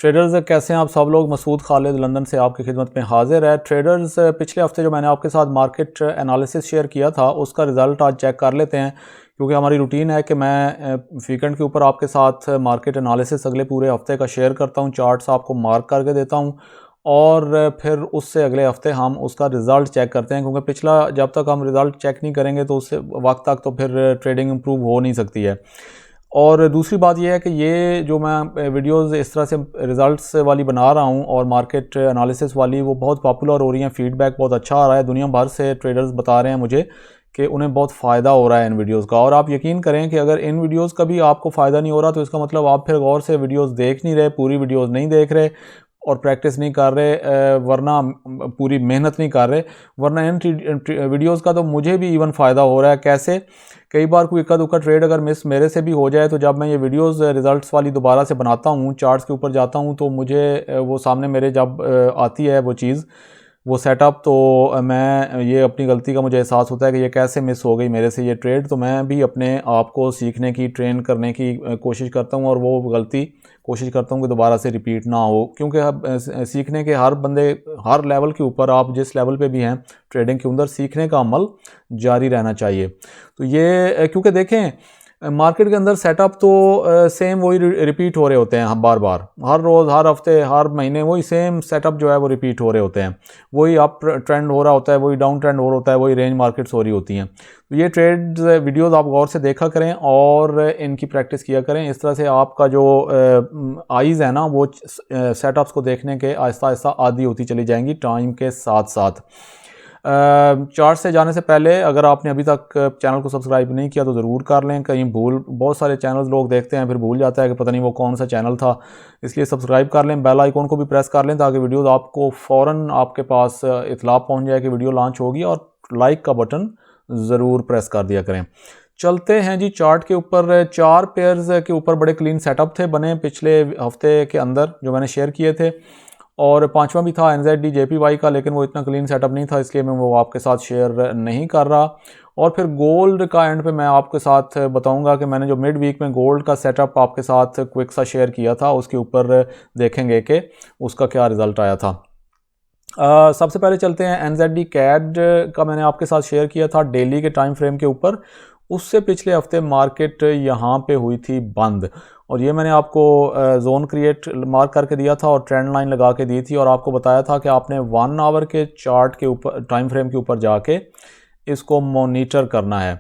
Traders कैसे हैं आप सब लोग। मसूद खालिद लंदन से आपकी खिदमत में हाजिर है। ट्रेडर्स पिछले हफ्ते जो मैंने आपके साथ मार्केट एनालिसिस शेयर किया था उसका रिज़ल्ट आज चेक कर लेते हैं, क्योंकि हमारी रूटीन है कि मैं वीकेंड के ऊपर आपके साथ मार्केट एनालिसिस अगले पूरे हफ्ते का शेयर करता हूं, चार्ट्स आपको मार्क करके देता हूं और फिर उससे अगले हफ्ते हम उसका रिज़ल्ट चेक करते हैं, क्योंकि पिछला जब तक हम रिज़ल्ट चेक नहीं करेंगे तो उससे वक्त तक तो फिर ट्रेडिंग इम्प्रूव हो नहीं सकती है। और दूसरी बात यह है कि ये जो मैं वीडियोस इस तरह से रिज़ल्ट्स वाली बना रहा हूँ और मार्केट एनालिसिस वाली, वो बहुत पॉपुलर हो रही हैं, फीडबैक बहुत अच्छा आ रहा है। दुनिया भर से ट्रेडर्स बता रहे हैं मुझे कि उन्हें बहुत फ़ायदा हो रहा है इन वीडियोस का। और आप यकीन करें कि अगर इन वीडियोस का भी आपको फ़ायदा नहीं हो रहा तो इसका मतलब आप फिर गौर से वीडियोस देख नहीं रहे, पूरी वीडियोस नहीं देख रहे और प्रैक्टिस नहीं कर रहे, वरना पूरी मेहनत नहीं कर रहे। वरना इन वीडियोस का तो मुझे भी इवन फ़ायदा हो रहा है। कैसे? कई बार कोई इक्का दुक्का ट्रेड अगर मिस मेरे से भी हो जाए तो जब मैं ये वीडियोस रिजल्ट्स वाली दोबारा से बनाता हूँ, चार्ट्स के ऊपर जाता हूँ, तो मुझे वो सामने मेरे जब आती है वो चीज़, वो सेटअप, तो मैं ये अपनी गलती का मुझे एहसास होता है कि ये कैसे मिस हो गई मेरे से ये ट्रेड। तो मैं भी अपने आप को सीखने की, ट्रेन करने की कोशिश करता हूँ और वो गलती कोशिश करता हूँ कि दोबारा से रिपीट ना हो, क्योंकि सीखने के हर बंदे हर लेवल के ऊपर, आप जिस लेवल पे भी हैं ट्रेडिंग के अंदर, सीखने का अमल जारी रहना चाहिए। तो ये क्योंकि देखें मार्केट के अंदर सेटअप तो सेम वही रिपीट हो रहे होते हैं, बार बार, हर रोज़, हर हफ्ते, हर महीने वही सेम सेटअप जो है वो रिपीट हो रहे होते हैं। वही अप ट्रेंड हो रहा होता है, वही डाउन ट्रेंड हो रहा होता है, वही रेंज मार्केट्स हो रही होती हैं। तो ये ट्रेड वीडियोस आप गौर से देखा करें और इनकी प्रैक्टिस किया करें। इस तरह से आपका जो आइज़ है ना, वो सेटअप्स को देखने के आहिस्ता आहिस्ता आदी होती चली जाएंगी टाइम के साथ साथ। चार्ट से जाने से पहले अगर आपने अभी तक चैनल को सब्सक्राइब नहीं किया तो ज़रूर कर लें। कहीं बहुत सारे चैनल्स लोग देखते हैं फिर भूल जाता है कि पता नहीं वो कौन सा चैनल था, इसलिए सब्सक्राइब कर लें, बेल आइकॉन को भी प्रेस कर लें ताकि वीडियोस आपको फ़ौरन आपके पास इतला पहुंच जाए कि वीडियो लॉन्च होगी, और लाइक का बटन ज़रूर प्रेस कर दिया करें। चलते हैं जी चार्ट के ऊपर। 4 पेयर्स के ऊपर बड़े क्लीन सेटअप थे बने पिछले हफ्ते के अंदर जो मैंने शेयर किए थे, और 5वां भी था NZD JPY का, लेकिन वो इतना क्लीन सेटअप नहीं था, इसलिए मैं वो आपके साथ शेयर नहीं कर रहा। और फिर गोल्ड का एंड पे मैं आपके साथ बताऊंगा कि मैंने जो मिड वीक में गोल्ड का सेटअप आपके साथ क्विक सा शेयर किया था, उसके ऊपर देखेंगे कि उसका क्या रिज़ल्ट आया था। सबसे पहले चलते हैं NZD CAD का। मैंने आपके साथ शेयर किया था डेली के टाइम फ्रेम के ऊपर। उससे पिछले हफ्ते मार्केट यहाँ पे हुई थी बंद, और ये मैंने आपको जोन क्रिएट मार्क करके दिया था और ट्रेंड लाइन लगा के दी थी, और आपको बताया था कि आपने 1 आवर के चार्ट के ऊपर, टाइम फ्रेम के ऊपर जाके इसको मॉनिटर करना है।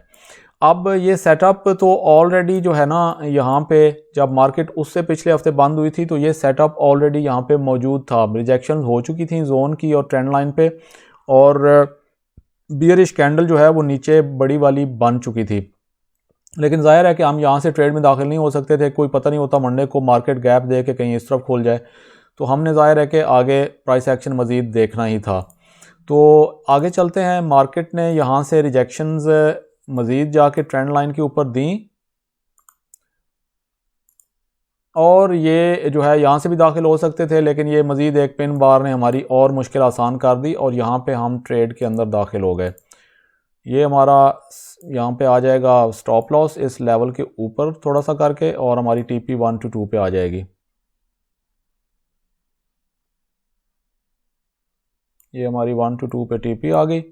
अब ये सेटअप तो ऑलरेडी जो है ना, यहाँ पे जब मार्केट उससे पिछले हफ्ते बंद हुई थी तो ये सेटअप ऑलरेडी यहाँ पे मौजूद था। रिजेक्शन हो चुकी थी जोन की और ट्रेंड लाइन पे, और बियरिश कैंडल जो है वो नीचे बड़ी वाली बन चुकी थी। लेकिन जाहिर है कि हम यहाँ से ट्रेड में दाखिल नहीं हो सकते थे, कोई पता नहीं होता मंडे को मार्केट गैप दे के कहीं इस तरफ खोल जाए, तो हमने जाहिर है कि आगे प्राइस एक्शन मज़ीद देखना ही था। तो आगे चलते हैं। मार्केट ने यहाँ से रिजेक्शंस मज़ीद जाके ट्रेंड लाइन के ऊपर दी, और ये जो है यहाँ से भी दाखिल हो सकते थे, लेकिन ये मज़ीद एक पिन बार ने हमारी और मुश्किल आसान कर दी और यहाँ पे हम ट्रेड के अंदर दाखिल हो गए। ये हमारा यहाँ पे आ जाएगा स्टॉप लॉस इस लेवल के ऊपर थोड़ा सा करके, और हमारी TP 1 to 2 पे आ जाएगी। ये हमारी 1 to 2 पे TP आ गई।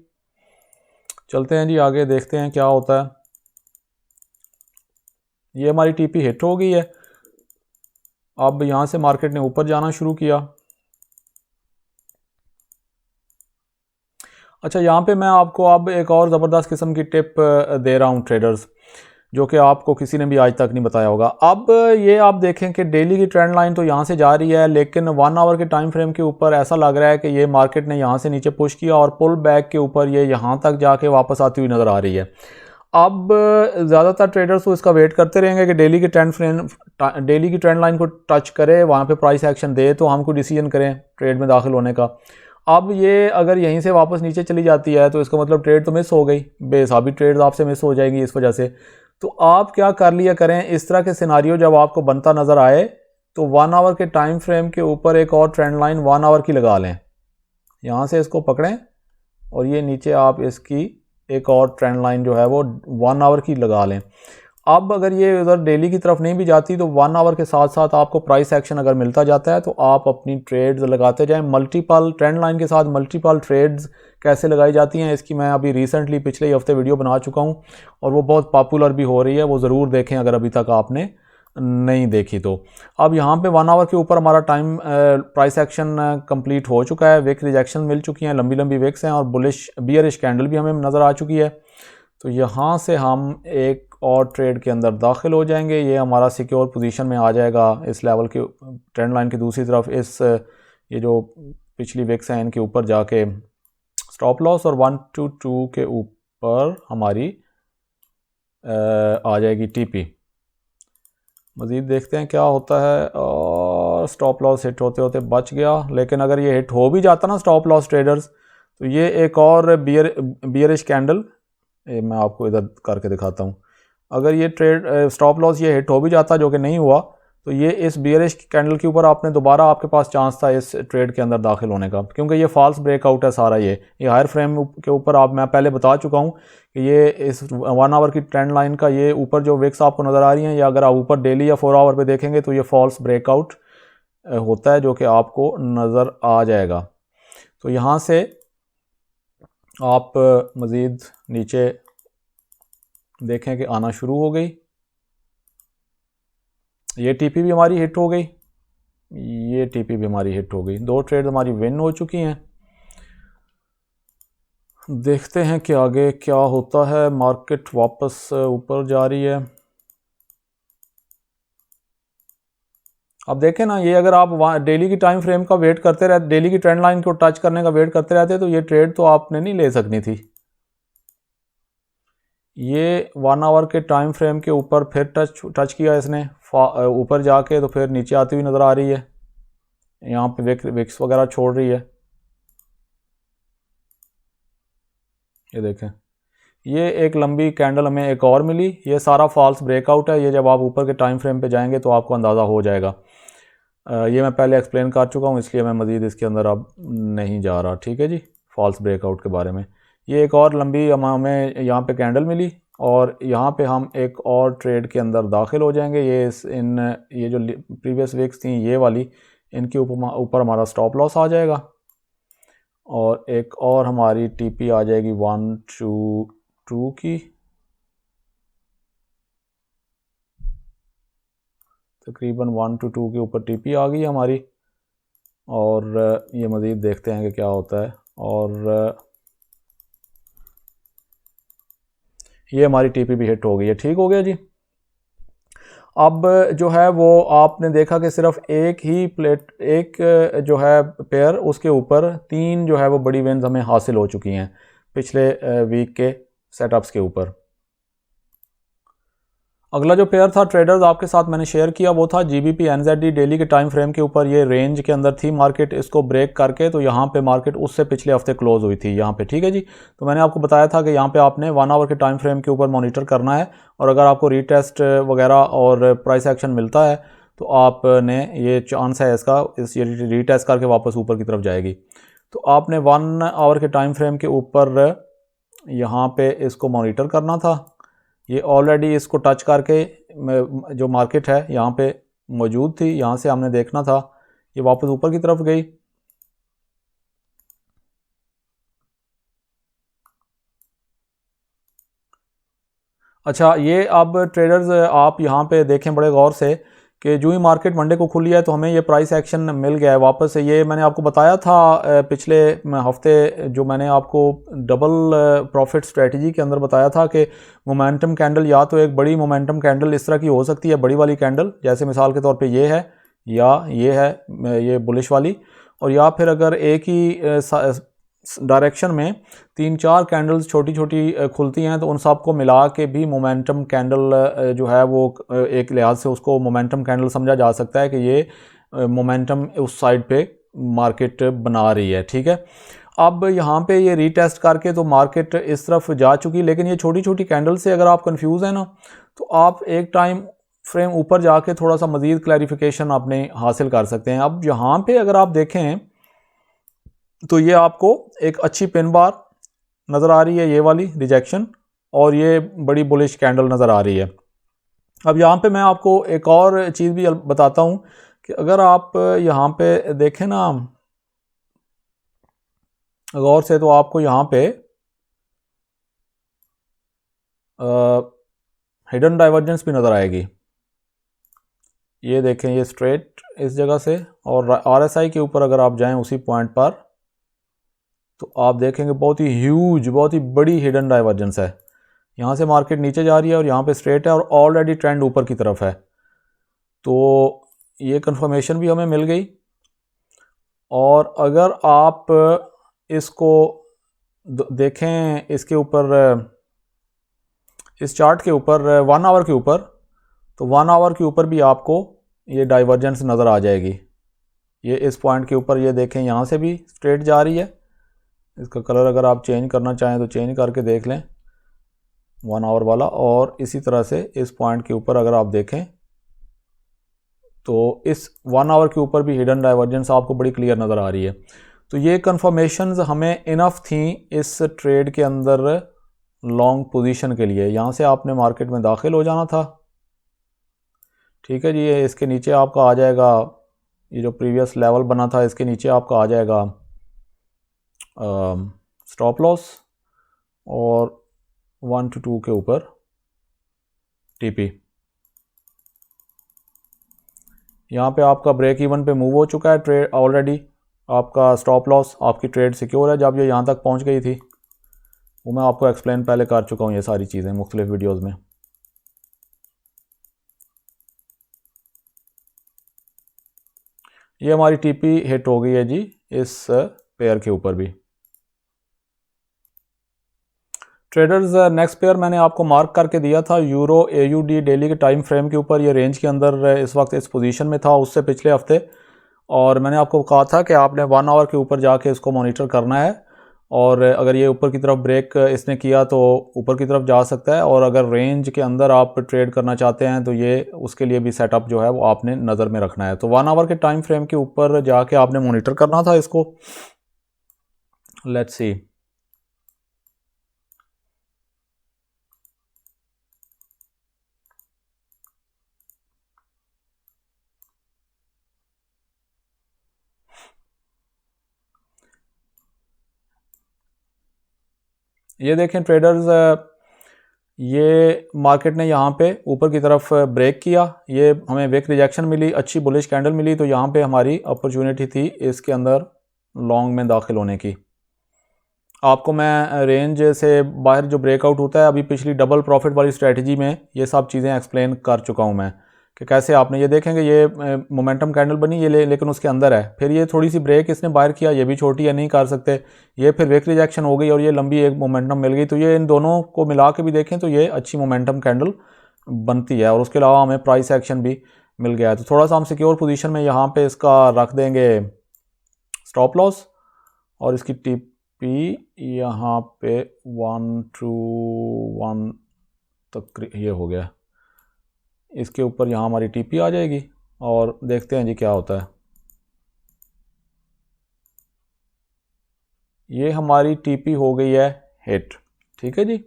चलते हैं जी आगे, देखते हैं क्या होता है। ये हमारी TP हिट हो गई है। अब यहाँ से मार्केट ने ऊपर जाना शुरू किया। अच्छा, यहाँ पे मैं आपको अब एक और ज़बरदस्त किस्म की टिप दे रहा हूँ ट्रेडर्स, जो कि आपको किसी ने भी आज तक नहीं बताया होगा। अब ये आप देखें कि डेली की ट्रेंड लाइन तो यहाँ से जा रही है, लेकिन 1 आवर के टाइम फ्रेम के ऊपर ऐसा लग रहा है कि ये मार्केट ने यहाँ से नीचे पुश किया और पुल बैक के ऊपर ये यहाँ तक जाके वापस आती हुई नज़र आ रही है। अब ज़्यादातर ट्रेडर्स तो इसका वेट करते रहेंगे कि डेली की ट्रेंड लाइन को टच करे, वहाँ पे प्राइस एक्शन दे तो हमको डिसीजन करें ट्रेड में दाखिल होने का। अब ये अगर यहीं से वापस नीचे चली जाती है तो इसका मतलब ट्रेड तो मिस हो गई, बेहिसाबी ट्रेड आपसे मिस हो जाएंगी इस वजह से। तो आप क्या कर लिया करें, इस तरह के सिनारियो जब आपको बनता नज़र आए तो 1 आवर के टाइम फ्रेम के ऊपर एक और ट्रेंड लाइन 1 आवर की लगा लें। यहाँ से इसको पकड़ें और ये नीचे आप इसकी एक और ट्रेंड लाइन जो है वो 1 आवर की लगा लें, अब अगर ये उधर डेली की तरफ नहीं भी जाती तो 1 आवर के साथ साथ आपको प्राइस एक्शन अगर मिलता जाता है तो आप अपनी ट्रेड्स लगाते जाएं। मल्टीपल ट्रेंड लाइन के साथ मल्टीपल ट्रेड्स कैसे लगाई जाती हैं इसकी मैं अभी रिसेंटली पिछले ही हफ्ते वीडियो बना चुका हूं और वो बहुत पॉपुलर भी हो रही है, वो ज़रूर देखें अगर अभी तक आपने नहीं देखी तो। अब यहाँ पे 1 आवर के ऊपर हमारा टाइम प्राइस एक्शन कंप्लीट हो चुका है, विक रिजेक्शन मिल चुकी हैं, लंबी लंबी विक्स हैं और बुलिश बियरिश कैंडल भी हमें नज़र आ चुकी है। तो यहाँ से हम एक और ट्रेड के अंदर दाखिल हो जाएंगे, ये हमारा सिक्योर पोजीशन में आ जाएगा इस लेवल के ट्रेंड लाइन की दूसरी तरफ। इस ये जो पिछली विक्स हैं इनके ऊपर जाके स्टॉप लॉस और 122 के ऊपर हमारी आ जाएगी टीपी। मज़ीद देखते हैं क्या होता है। और स्टॉप लॉस हिट होते होते बच गया, लेकिन अगर ये हिट हो भी जाता ना स्टॉप लॉस ट्रेडर्स तो ये एक और बियरिश कैंडल, मैं आपको इधर करके दिखाता हूँ। अगर ये ट्रेड स्टॉप लॉस ये हिट हो भी जाता जो कि नहीं हुआ तो ये इस बियरिश कैंडल के ऊपर आपने दोबारा आपके पास चांस था इस ट्रेड के अंदर दाखिल होने का, क्योंकि ये फॉल्स ब्रेकआउट है सारा। ये हायर फ्रेम के ऊपर आप मैं पहले बता चुका हूँ कि ये इस 1 आवर की ट्रेंड लाइन का ये ऊपर जो विक्स आपको नज़र आ रही हैं या अगर आप ऊपर डेली या 4 आवर पे देखेंगे तो ये फॉल्स ब्रेकआउट होता है जो कि आपको नज़र आ जाएगा। तो यहाँ से आप मज़ीद नीचे देखें कि आना शुरू हो गई, ये टीपी भी हमारी हिट हो गई, ये टीपी भी हमारी हिट हो गई, 2 ट्रेड हमारी विन हो चुकी हैं। देखते हैं कि आगे क्या होता है। मार्केट वापस ऊपर जा रही है। अब देखें ना, ये अगर आप डेली की टाइम फ्रेम का वेट करते रहते, डेली की ट्रेंड लाइन को टच करने का वेट करते रहते तो ये ट्रेड तो आपने नहीं ले सकनी थी। ये 1 आवर के टाइम फ्रेम के ऊपर फिर टच किया इसने ऊपर जाके, तो फिर नीचे आती हुई नज़र आ रही है, यहाँ पे विक्स वगैरह छोड़ रही है। ये देखें, ये एक लंबी कैंडल हमें एक और मिली, ये सारा फॉल्स ब्रेकआउट है। ये जब आप ऊपर के टाइम फ्रेम पे जाएंगे तो आपको अंदाज़ा हो जाएगा। ये मैं पहले एक्सप्लेन कर चुका हूँ इसलिए मैं मज़ीद इसके अंदर अब नहीं जा रहा। ठीक है जी, फॉल्स ब्रेकआउट के बारे में। ये एक और लंबी हमें यहाँ पे कैंडल मिली और यहाँ पे हम एक और ट्रेड के अंदर दाखिल हो जाएंगे। ये जो प्रीवियस वीक्स थी ये वाली, इनके ऊपर हमारा स्टॉप लॉस आ जाएगा और एक और हमारी टीपी आ जाएगी 122 की, तकरीबन 122 के ऊपर टीपी आ गई हमारी। और ये मज़ीद देखते हैं कि क्या होता है। और ये हमारी टीपी भी हिट हो गई है। ठीक हो गया जी। अब जो है वो आपने देखा कि सिर्फ एक जो है पेयर, उसके ऊपर 3 जो है वो बड़ी विन्स हमें हासिल हो चुकी हैं पिछले वीक के सेटअप्स के ऊपर। अगला जो पेयर था ट्रेडर्स आपके साथ मैंने शेयर किया वो था GBP NZD। डेली के टाइम फ्रेम के ऊपर ये रेंज के अंदर थी मार्केट, इसको ब्रेक करके तो यहाँ पे मार्केट उससे पिछले हफ्ते क्लोज हुई थी यहाँ पे। ठीक है जी, तो मैंने आपको बताया था कि यहाँ पे आपने 1 आवर के टाइम फ्रेम के ऊपर मॉनिटर करना है और अगर आपको रीटेस्ट वगैरह और प्राइस एक्शन मिलता है तो आपने ये चांस है इसका, इस रीटेस्ट करके वापस ऊपर की तरफ जाएगी। तो आपने 1 आवर के टाइम फ्रेम के ऊपर यहाँ पे इसको मॉनिटर करना था। ये ऑलरेडी इसको टच करके जो मार्केट है यहाँ पे मौजूद थी, यहाँ से हमने देखना था, ये वापस ऊपर की तरफ गई। अच्छा, ये अब ट्रेडर्स आप यहाँ पे देखें बड़े गौर से कि जो ही मार्केट मंडे को खुली है तो हमें ये प्राइस एक्शन मिल गया है वापस से। ये मैंने आपको बताया था पिछले हफ्ते, जो मैंने आपको डबल प्रॉफिट स्ट्रेटजी के अंदर बताया था कि मोमेंटम कैंडल या तो एक बड़ी मोमेंटम कैंडल इस तरह की हो सकती है, बड़ी वाली कैंडल, जैसे मिसाल के तौर पे ये है या ये है ये बुलिश वाली, और या फिर अगर एक ही डायरेक्शन में 3-4 कैंडल्स छोटी छोटी खुलती हैं तो उन सब को मिला के भी मोमेंटम कैंडल जो है वो एक लिहाज से उसको मोमेंटम कैंडल समझा जा सकता है कि ये मोमेंटम उस साइड पे मार्केट बना रही है। ठीक है, अब यहाँ पे ये रीटेस्ट करके तो मार्केट इस तरफ जा चुकी, लेकिन ये छोटी छोटी कैंडल से अगर आप कंफ्यूज हैं ना तो आप एक टाइम फ्रेम ऊपर जाके थोड़ा सा मज़ीद क्लैरिफिकेशन आपने हासिल कर सकते हैं। अब यहाँ पे अगर आप देखें तो ये आपको एक अच्छी पिन बार नज़र आ रही है, ये वाली रिजेक्शन, और ये बड़ी बुलिश कैंडल नज़र आ रही है। अब यहाँ पे मैं आपको एक और चीज़ भी बताता हूँ कि अगर आप यहाँ पे देखें ना गौर से, तो आपको यहाँ पे हिडन डाइवर्जेंस भी नज़र आएगी। ये देखें, ये स्ट्रेट इस जगह से, और आरएसआई के ऊपर अगर आप जाएं उसी पॉइंट पर, तो आप देखेंगे बहुत ही ह्यूज, बहुत ही बड़ी हिडन डाइवर्जेंस है। यहाँ से मार्केट नीचे जा रही है और यहाँ पे स्ट्रेट है और ऑलरेडी ट्रेंड ऊपर की तरफ है। तो ये कंफर्मेशन भी हमें मिल गई। और अगर आप इसको देखें, इसके ऊपर, इस चार्ट के ऊपर 1 आवर के ऊपर, तो 1 आवर के ऊपर भी आपको ये डाइवर्जेंस नज़र आ जाएगी। ये इस पॉइंट के ऊपर ये देखें, यहाँ से भी स्ट्रेट जा रही है। इसका कलर अगर आप चेंज करना चाहें तो चेंज करके देख लें, 1 आवर वाला। और इसी तरह से इस पॉइंट के ऊपर अगर आप देखें तो इस 1 आवर के ऊपर भी हिडन डाइवर्जेंस आपको बड़ी क्लियर नज़र आ रही है। तो ये कंफर्मेशंस हमें इनफ थी इस ट्रेड के अंदर लॉन्ग पोजीशन के लिए। यहाँ से आपने मार्केट में दाखिल हो जाना था, ठीक है जी। ये इसके नीचे आपका आ जाएगा, ये जो प्रीवियस लेवल बना था इसके नीचे आपका आ जाएगा स्टॉप लॉस, और 1 to 2 के ऊपर टीपी। यहाँ पे आपका ब्रेक इवन पे मूव हो चुका है ट्रेड ऑलरेडी। आपका स्टॉप लॉस, आपकी ट्रेड सिक्योर है जब ये यहाँ तक पहुँच गई थी। वो मैं आपको एक्सप्लेन पहले कर चुका हूँ ये सारी चीज़ें मुख्तलिफ वीडियोज़ में। ये हमारी टीपी हिट हो गई है जी इस पेयर के ऊपर भी। ट्रेडर्स, नेक्स्ट पेयर मैंने आपको मार्क करके दिया था यूरो AUD डेली के टाइम फ्रेम के ऊपर। ये रेंज के अंदर इस वक्त इस पोजीशन में था उससे पिछले हफ्ते, और मैंने आपको कहा था कि आपने 1 आवर के ऊपर जाके इसको मॉनिटर करना है। और अगर ये ऊपर की तरफ ब्रेक इसने किया तो ऊपर की तरफ जा सकता है, और अगर रेंज के अंदर आप ट्रेड करना चाहते हैं तो ये उसके लिए भी सेटअप जो है वो आपने नज़र में रखना है। तो 1 आवर के टाइम फ्रेम के ऊपर जाके आपने मॉनिटर करना था इसको। लेट्स सी, ये देखें ट्रेडर्स, ये मार्केट ने यहाँ पे ऊपर की तरफ ब्रेक किया, ये हमें विक रिजेक्शन मिली, अच्छी बुलिश कैंडल मिली, तो यहाँ पे हमारी अपॉर्चुनिटी थी इसके अंदर लॉन्ग में दाखिल होने की। आपको मैं रेंज से बाहर जो ब्रेकआउट होता है, अभी पिछली डबल प्रॉफिट वाली स्ट्रेटजी में ये सब चीज़ें एक्सप्लेन कर चुका हूँ मैं कि कैसे आपने, ये देखेंगे ये मोमेंटम कैंडल बनी ये लेकिन उसके अंदर है, फिर ये थोड़ी सी ब्रेक इसने बाहर किया, ये भी छोटी है नहीं कर सकते, ये फिर विक रिजेक्शन हो गई और ये लंबी एक मोमेंटम मिल गई। तो ये इन दोनों को मिला के भी देखें तो ये अच्छी मोमेंटम कैंडल बनती है, और उसके अलावा हमें प्राइस एक्शन भी मिल गया है। तो थोड़ा सा हम सिक्योर पोजीशन में यहाँ पे इसका रख देंगे स्टॉप लॉस, और इसकी टीपी यहाँ पे 1 to 1 तक ये हो गया, इसके ऊपर यहाँ हमारी टीपी आ जाएगी और देखते हैं जी क्या होता है। ये हमारी टीपी हो गई है हिट, ठीक है जी।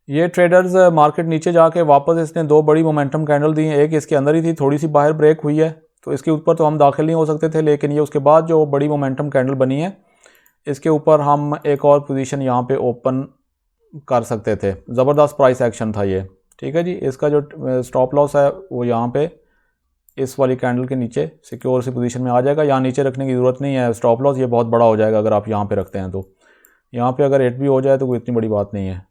ये ट्रेडर्स मार्केट नीचे जाके वापस इसने 2 बड़ी मोमेंटम कैंडल दी हैं, एक इसके अंदर ही थी, थोड़ी सी बाहर ब्रेक हुई है तो इसके ऊपर तो हम दाखिल नहीं हो सकते थे, लेकिन ये उसके बाद जो बड़ी मोमेंटम कैंडल बनी है इसके ऊपर हम एक और पोजीशन यहाँ पे ओपन कर सकते थे। ज़बरदस्त प्राइस एक्शन था ये, ठीक है जी। इसका जो स्टॉप लॉस है वो यहाँ पे इस वाली कैंडल के नीचे सिक्योर सी पोजीशन में आ जाएगा। यहाँ नीचे रखने की ज़रूरत नहीं है स्टॉप लॉस, ये बहुत बड़ा हो जाएगा अगर आप यहाँ पे रखते हैं। तो यहाँ पे अगर हिट भी हो जाए तो कोई इतनी बड़ी बात नहीं है।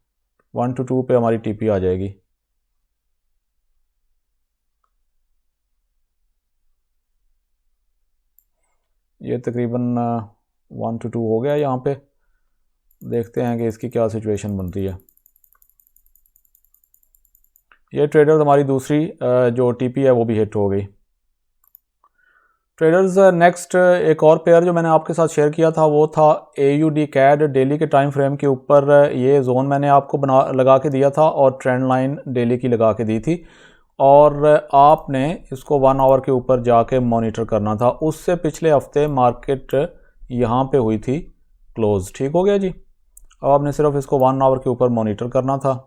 1 to 2 पे हमारी टीपी आ जाएगी। ये तकरीबन 1 to 2 हो गया यहाँ पे। देखते हैं कि इसकी क्या सिचुएशन बनती है। ये ट्रेडर हमारी दूसरी जो टीपी है वो भी हिट हो गई। ट्रेडर्स नेक्स्ट एक और पेयर जो मैंने आपके साथ शेयर किया था वो था AUD CAD। डेली के टाइम फ्रेम के ऊपर ये जोन मैंने आपको लगा के दिया था और ट्रेंड लाइन डेली की लगा के दी थी, और आपने इसको 1 आवर के ऊपर जाके मॉनिटर करना था। उससे पिछले हफ्ते मार्केट यहाँ पे हुई थी क्लोज। ठीक हो गया जी। अब आपने सिर्फ इसको 1 आवर के ऊपर मॉनिटर करना था।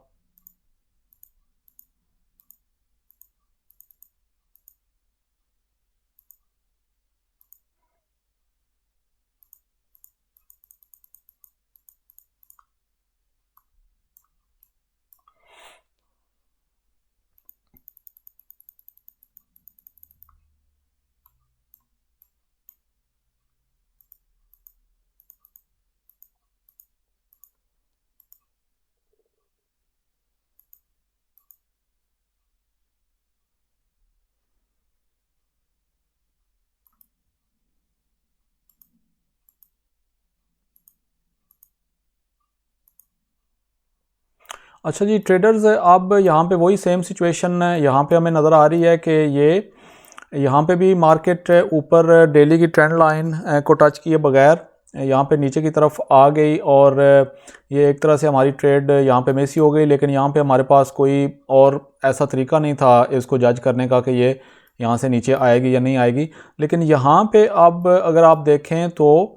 अच्छा जी ट्रेडर्स, अब यहाँ पे वही सेम सिचुएशन यहाँ पे हमें नज़र आ रही है कि ये यहाँ पे भी मार्केट ऊपर डेली की ट्रेंड लाइन को टच किए बगैर यहाँ पे नीचे की तरफ आ गई, और ये एक तरह से हमारी ट्रेड यहाँ पे मिस ही हो गई। लेकिन यहाँ पे हमारे पास कोई और ऐसा तरीका नहीं था इसको जज करने का कि ये यहाँ से नीचे आएगी या नहीं आएगी। लेकिन यहाँ पे अब अगर आप देखें तो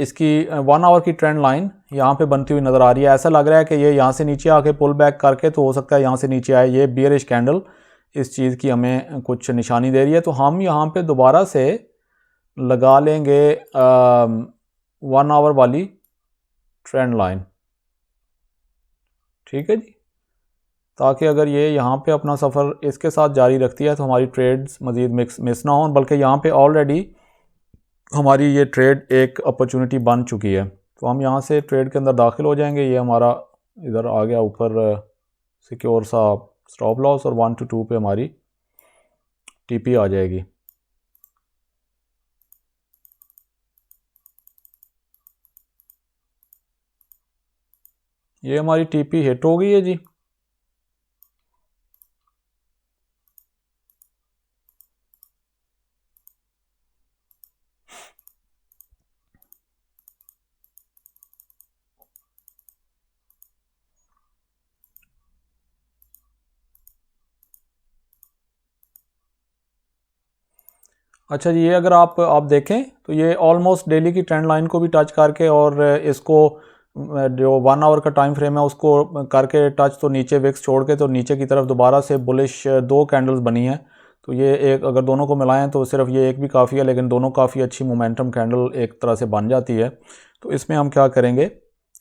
इसकी 1 आवर की ट्रेंड लाइन यहाँ पे बनती हुई नज़र आ रही है। ऐसा लग रहा है कि ये यहाँ से नीचे आके पुल बैक करके तो हो सकता है यहाँ से नीचे आए। ये बियरिश कैंडल इस चीज़ की हमें कुछ निशानी दे रही है, तो हम यहाँ पे दोबारा से लगा लेंगे 1 आवर वाली ट्रेंड लाइन। ठीक है जी, ताकि अगर ये यहाँ पे अपना सफ़र इसके साथ जारी रखती है तो हमारी ट्रेड्स मज़ीद मिस ना हो, बल्कि यहाँ पे ऑलरेडी हमारी ये ट्रेड एक अपॉर्चुनिटी बन चुकी है। तो हम यहाँ से ट्रेड के अंदर दाखिल हो जाएंगे। ये हमारा इधर आ गया ऊपर सिक्योर सा स्टॉप लॉस, और 1 to 2 पे हमारी TP आ जाएगी। ये हमारी TP हिट हो गई है जी। अच्छा जी, ये अगर आप देखें तो ये ऑलमोस्ट डेली की ट्रेंड लाइन को भी टच करके, और इसको जो 1 आवर का टाइम फ्रेम है उसको करके टच, तो नीचे विक्स छोड़ के तो नीचे की तरफ दोबारा से बुलिश 2 कैंडल्स बनी हैं। तो ये एक अगर दोनों को मिलाएं तो सिर्फ ये एक भी काफ़ी है, लेकिन दोनों काफ़ी अच्छी मोमेंटम कैंडल एक तरह से बन जाती है। तो इसमें हम क्या करेंगे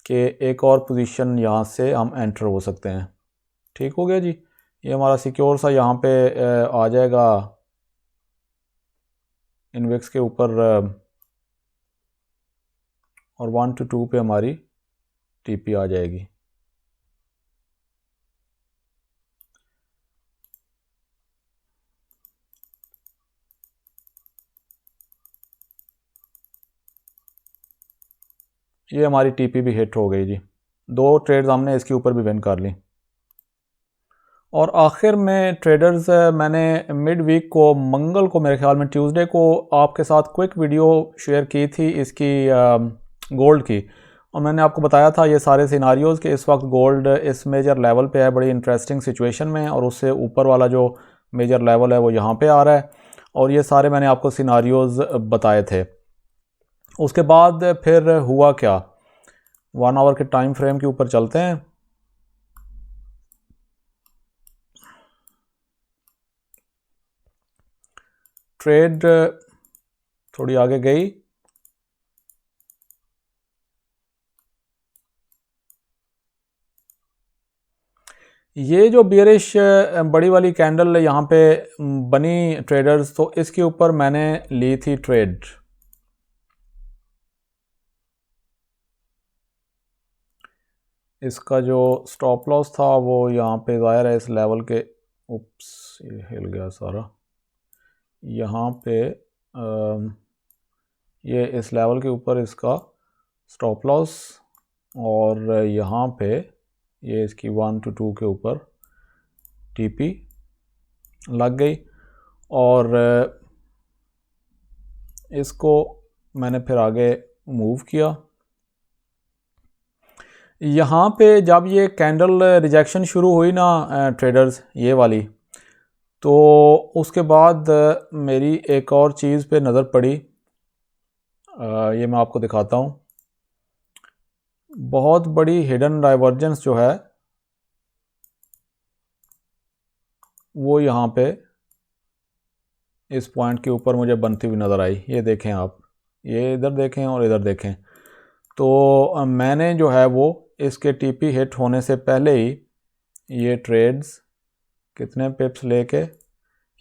कि एक और पोजीशन यहाँ से हम एंटर हो सकते हैं। ठीक हो गया जी। ये हमारा सिक्योर सा यहाँ पे आ जाएगा इनवेक्स के ऊपर, और 1 to 2 पे हमारी TP आ जाएगी। ये हमारी TP भी हिट हो गई जी। 2 ट्रेड्स हमने इसके ऊपर भी विन कर ली। और आखिर में ट्रेडर्स, मैंने मिड वीक को मंगल को, मेरे ख्याल में ट्यूसडे को, आपके साथ क्विक वीडियो शेयर की थी इसकी गोल्ड की, और मैंने आपको बताया था ये सारे सिनारियोज़ कि इस वक्त गोल्ड इस मेजर लेवल पे है, बड़ी इंटरेस्टिंग सिचुएशन में, और उससे ऊपर वाला जो मेजर लेवल है वो यहाँ पे आ रहा है। और ये सारे मैंने आपको सिनारियोज़ बताए थे। उसके बाद फिर हुआ क्या, 1 आवर के टाइम फ्रेम के ऊपर चलते हैं। ट्रेड थोड़ी आगे गई, ये जो बियरिश बड़ी वाली कैंडल यहाँ पे बनी ट्रेडर्स, तो इसके ऊपर मैंने ली थी ट्रेड। इसका जो स्टॉप लॉस था वो यहाँ पे ज़ाहिर है इस लेवल के, उप्स ये हिल गया सारा, यहाँ पे ये इस लेवल के ऊपर इसका स्टॉप लॉस, और यहाँ पे ये इसकी 1 to 2 के ऊपर TP लग गई। और इसको मैंने फिर आगे मूव किया। यहाँ पे जब ये कैंडल रिजेक्शन शुरू हुई ना ट्रेडर्स, ये वाली, तो उसके बाद मेरी एक और चीज़ पे नज़र पड़ी। ये मैं आपको दिखाता हूँ। बहुत बड़ी हिडन डाइवर्जेंस जो है वो यहाँ पे इस पॉइंट के ऊपर मुझे बनती हुई नज़र आई। ये देखें आप, ये इधर देखें और इधर देखें। तो मैंने जो है वो इसके टीपी हिट होने से पहले ही ये ट्रेड्स कितने पिप्स लेके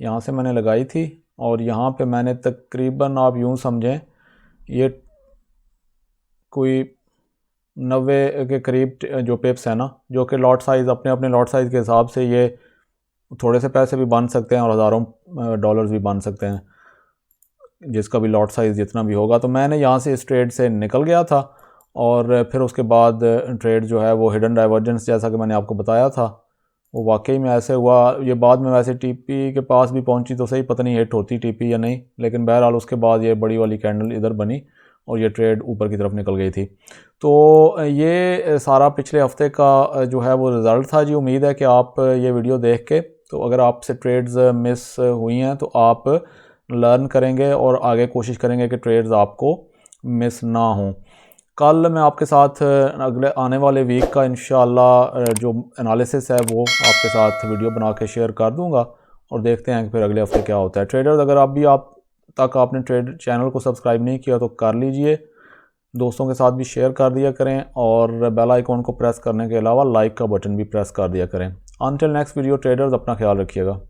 यहाँ से मैंने लगाई थी, और यहाँ पे मैंने तकरीबन आप यूँ समझें ये कोई 90 के करीब जो पिप्स है ना, जो कि लॉट साइज़ अपने अपने लॉट साइज़ के हिसाब से ये थोड़े से पैसे भी बन सकते हैं और हज़ारों डॉलर्स भी बन सकते हैं, जिसका भी लॉट साइज़ जितना भी होगा। तो मैंने यहाँ से इस ट्रेड से निकल गया था, और फिर उसके बाद ट्रेड जो है वो हिडन डाइवर्जेंस जैसा कि मैंने आपको बताया था वो वाकई में ऐसे हुआ। ये बाद में वैसे टीपी के पास भी पहुंची तो सही, पता नहीं हिट होती टीपी या नहीं, लेकिन बहरहाल उसके बाद ये बड़ी वाली कैंडल इधर बनी और ये ट्रेड ऊपर की तरफ निकल गई थी। तो ये सारा पिछले हफ्ते का जो है वो रिज़ल्ट था जी। उम्मीद है कि आप ये वीडियो देख के, तो अगर आपसे ट्रेड्स मिस हुई हैं तो आप लर्न करेंगे और आगे कोशिश करेंगे कि ट्रेड्स आपको मिस ना हों। कल मैं आपके साथ अगले आने वाले वीक का इंशाल्लाह जो एनालिसिस है वो आपके साथ वीडियो बना के शेयर कर दूंगा, और देखते हैं कि फिर अगले हफ्ते क्या होता है। ट्रेडर्स, अगर आप भी आप तक आपने ट्रेड चैनल को सब्सक्राइब नहीं किया तो कर लीजिए, दोस्तों के साथ भी शेयर कर दिया करें, और बेल आइकॉन को प्रेस करने के अलावा लाइक का बटन भी प्रेस कर दिया करें। अनटिल नेक्स्ट वीडियो ट्रेडर्स, अपना ख्याल रखिएगा।